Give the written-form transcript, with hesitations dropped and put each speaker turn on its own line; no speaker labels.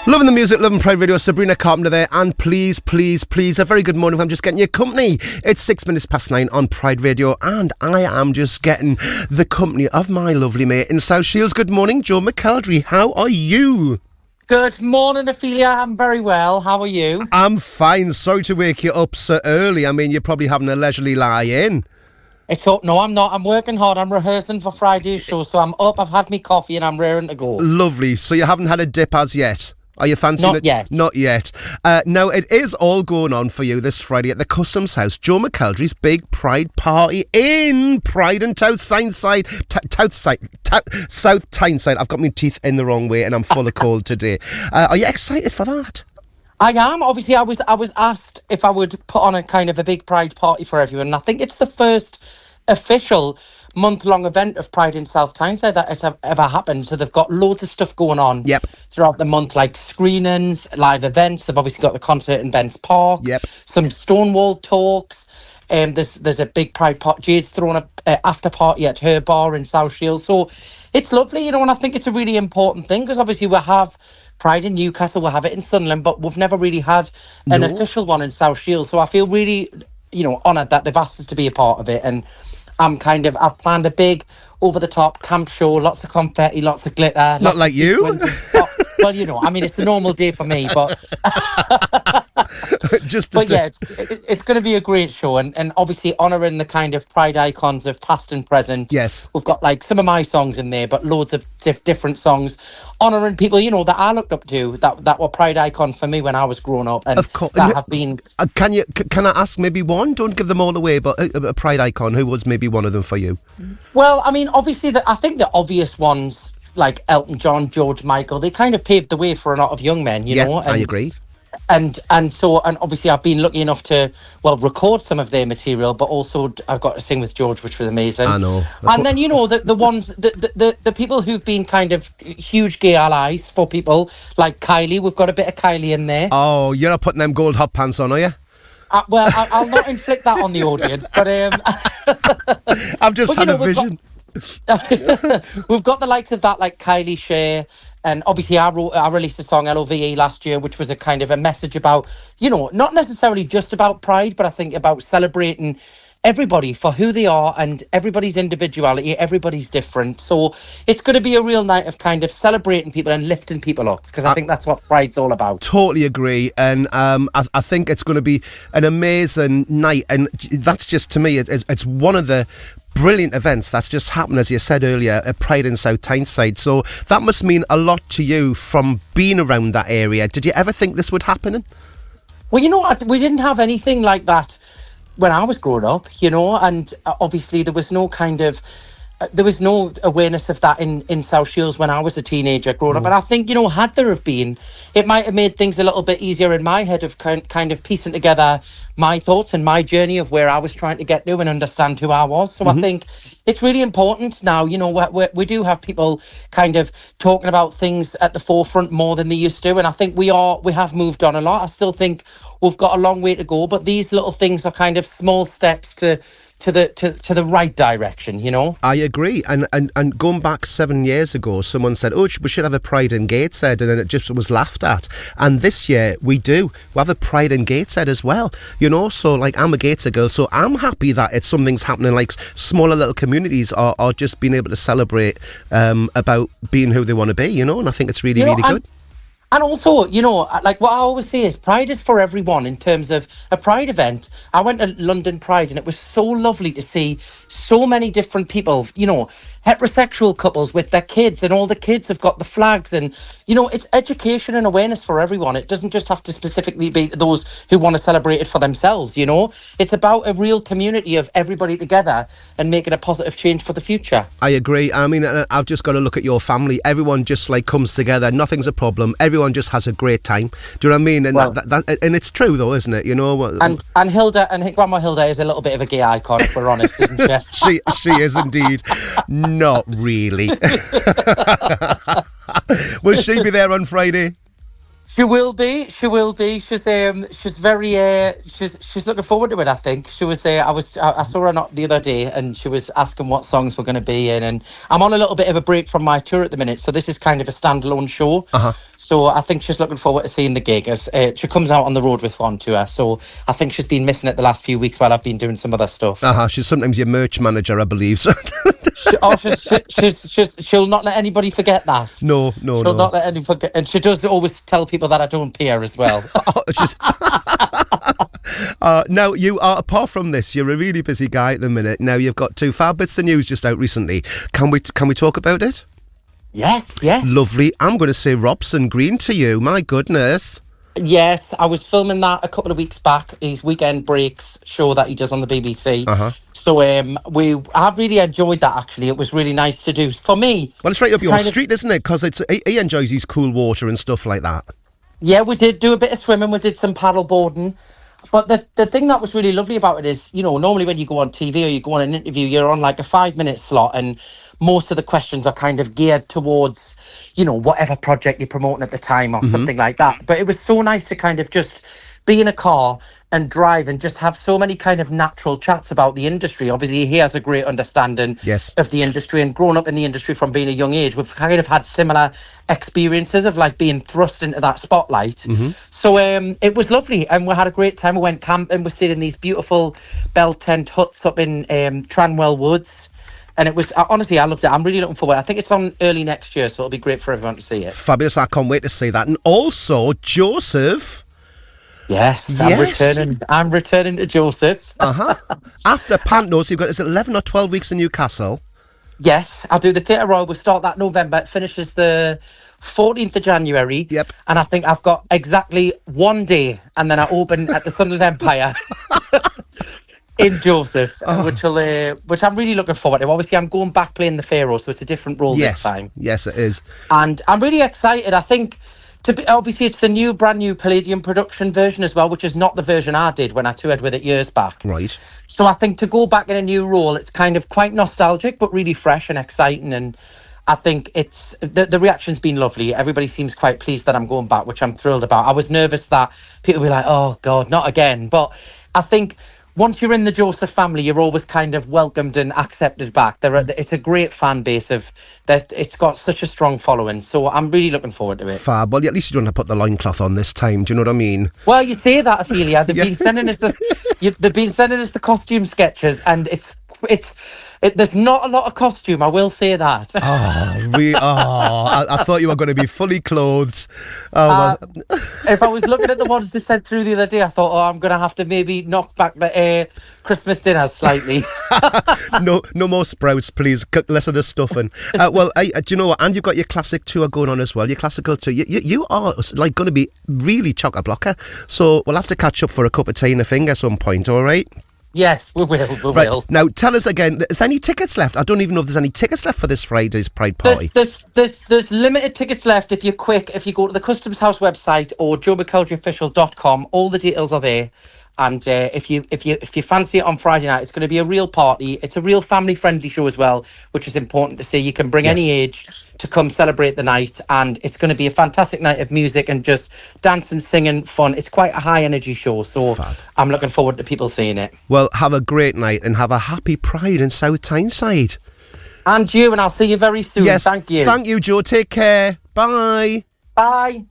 Loving the music, loving Pride Radio. Sabrina Carpenter there, and please, a very good morning. I'm just getting your company. It's 6 minutes past 9 on Pride Radio, and I am just getting the company of my lovely mate in South Shields. Good morning, Joe McElderry. How are you?
Good morning, Ophelia. I'm very well. How are you?
I'm fine. Sorry to wake you up so early. I mean, you're probably having a leisurely lie in.
No, I'm not. I'm working hard. I'm rehearsing for Friday's show, so I'm up. I've had me coffee and I'm raring to go.
Lovely. So you haven't had a dip as yet? Are you fancying it?
Yet.
Not yet. Now, it is all going on for you this Friday at the Customs House. Joe McElderry's big Pride party in Pride and South Tyneside. South Tyneside. I've got my teeth in the wrong way and I'm full of cold today. Are you excited for that?
I am. Obviously, I was asked if I would put on a kind of a big Pride party for everyone. And I think it's the first official month-long event of Pride in South Tyneside that has ever happened. So they've got loads of stuff going on throughout the month, like screenings, live events. They've obviously got the concert in Bents Park, some Stonewall talks. There's a big Pride party. Jade's throwing an after party at her bar in South Shields. So it's lovely, and I think it's a really important thing because obviously we have Pride in Newcastle, we'll have it in Sunderland, but we've never really had an official one in South Shields. So I feel really, honoured that they've asked us to be a part of it, and I've planned a big over-the-top camp show, lots of confetti, lots of glitter.
Not like you?
Well, it's a normal day for me, but... it's going to be a great show, and obviously honouring the kind of Pride icons of past and present.
Yes.
We've got like some of my songs in there, but loads of different songs honouring people, that I looked up to, that were Pride icons for me when I was growing up, and
of course,
that have been...
Can I ask maybe one? Don't give them all away, but a Pride icon, who was maybe one of them for you?
Well, I mean, obviously, I think the obvious ones, like Elton John, George Michael, they kind of paved the way for a lot of young men, you know?
I agree.
And obviously I've been lucky enough to record some of their material, but also I've got to sing with George, which was amazing.
I know.
Then the ones the people who've been kind of huge gay allies for people like Kylie. We've got a bit of Kylie in there.
Oh, you're not putting them gold hot pants on, are you?
I'll not inflict that on the audience, but
I've just had a vision.
We've got the likes of that, like Kylie Shea. And obviously I released a song, LOVE, last year, which was a kind of a message about, not necessarily just about Pride, but I think about celebrating everybody for who they are and everybody's individuality. Everybody's different. So it's going to be a real night of kind of celebrating people and lifting people up, because I think that's what Pride's all about. Totally
agree. And I think it's going to be an amazing night. And that's just, to me, it's one of the brilliant events that's just happened, as you said earlier, at Pride in South Tyneside. So that must mean a lot to you from being around that area. Did you ever think this would happen?
Well, you know what? We didn't have anything like that when I was growing up, and obviously there was no awareness of that in South Shields when I was a teenager growing up. And I think, had there have been, it might have made things a little bit easier in my head of kind of piecing together my thoughts and my journey of where I was trying to get to and understand who I was. So I think it's really important now, we do have people kind of talking about things at the forefront more than they used to. And I think we have moved on a lot. I still think we've got a long way to go, but these little things are kind of small steps to the right direction,
I agree. And going back 7 years ago, someone said, we should have a Pride in Gateshead, and then it just was laughed at. And this year we have a Pride in Gateshead as well, so like I'm a Gateshead girl, so I'm happy that something's happening, like smaller little communities are just being able to celebrate about being who they want to be, and I think it's really, really good.
And also, like what I always say is Pride is for everyone in terms of a Pride event. I went to London Pride and it was so lovely to see so many different people, heterosexual couples with their kids, and all the kids have got the flags, and it's education and awareness for everyone. It doesn't just have to specifically be those who want to celebrate it for themselves. It's about a real community of everybody together and making a positive change for the future.
I agree. I mean, I've just got to look at your family. Everyone just like comes together. Nothing's a problem. Everyone just has a great time. Do you know what I mean? And and it's true though, isn't it?
And Hilda, and Grandma Hilda is a little bit of a gay icon, if we're honest, isn't she?
She is indeed. Not really. Will she be there on Friday?
She will be. She's very she's looking forward to it. I think she was I saw her not the other day, and she was asking what songs we're going to be in. And I'm on a little bit of a break from my tour at the minute, so this is kind of a standalone show. So I think she's looking forward to seeing the gig as she comes out on the road with one to her. So I think she's been missing it the last few weeks while I've been doing some other stuff.
She's sometimes your merch manager, I believe. So.
She'll not let anybody forget that.
No.
She'll not let anybody forget. And she does always tell people that I don't pay her as well.
Now, you are, apart from this, you're a really busy guy at the minute. Now, you've got 2 fab bits of news just out recently. Can we talk about it?
Yes.
Lovely. I'm going to say Robson Green to you. My goodness.
Yes, I was filming that a couple of weeks back. His Weekend Breaks show that he does on the BBC. So I really enjoyed that, actually. It was really nice to do. For me...
Well, it's right up your street, isn't it? Because he enjoys his cool water and stuff like that.
Yeah, we did do a bit of swimming. We did some paddle boarding. But the thing that was really lovely about it is, normally when you go on TV or you go on an interview, you're on like a 5-minute slot, and most of the questions are kind of geared towards, whatever project you're promoting at the time or something like that. But it was so nice to kind of just be in a car and drive and just have so many kind of natural chats about the industry. Obviously, he has a great understanding of the industry, and grown up in the industry from being a young age, we've kind of had similar experiences of like being thrust into that spotlight. So it was lovely, and we had a great time. We went camping. We stayed in these beautiful bell tent huts up in Tranwell Woods. And it was, honestly, I loved it. I'm really looking forward. I think it's on early next year, so it'll be great for everyone to see it.
Fabulous. I can't wait to see that. And also, Joseph.
Yes. I'm returning to Joseph.
After Pantos, you've got, is it 11 or 12 weeks in Newcastle?
Yes, I'll do the Theatre Royal. We'll start that November. It finishes the 14th of January.
Yep.
And I think I've got exactly 1 day, and then I open at the Sunderland Empire. In Joseph, which I'm really looking forward to. Obviously, I'm going back playing the Pharaoh, so it's a different role this time.
Yes, it is.
And I'm really excited. I think, obviously, it's the brand new Palladium production version as well, which is not the version I did when I toured with it years back.
Right.
So I think to go back in a new role, it's kind of quite nostalgic, but really fresh and exciting. And I think it's the reaction's been lovely. Everybody seems quite pleased that I'm going back, which I'm thrilled about. I was nervous that people would be like, "Oh God, not again." But I think once you're in the Joseph family, you're always kind of welcomed and accepted back. It's a great fan base it's got such a strong following. So I'm really looking forward to it.
Fab. Well, at least you don't have to put the loincloth on this time. Do you know what I mean?
Well, you say that, Ophelia. They've been sending us the costume sketches, and there's not a lot of costume, I will say that.
I thought you were going to be fully clothed.
If I was looking at the ones they sent through the other day, I thought, I'm going to have to maybe knock back the Christmas dinners slightly.
No more sprouts, please. Cook less of the stuffing. Do you know what? And you've got your classic tour going on as well, your classical tour. You are like going to be really chock-a-blocker. So we'll have to catch up for a cup of tea and a finger at some point, all right?
Yes, we will.
Now, tell us again, is there any tickets left? I don't even know if there's any tickets left for this Friday's Pride Party.
There's limited tickets left. If you're quick, if you go to the Customs House website or joemckelderofficial.com, all the details are there. And if you fancy it on Friday night, it's going to be a real party. It's a real family-friendly show as well, which is important to see. You can bring any age to come celebrate the night, and it's going to be a fantastic night of music and just dancing, singing, fun. It's quite a high-energy show, so
Fab.
I'm looking forward to people seeing it.
Well, have a great night and have a happy Pride in South Tyneside.
And you, and I'll see you very soon.
Yes,
thank you.
Thank you, Joe. Take care. Bye.
Bye.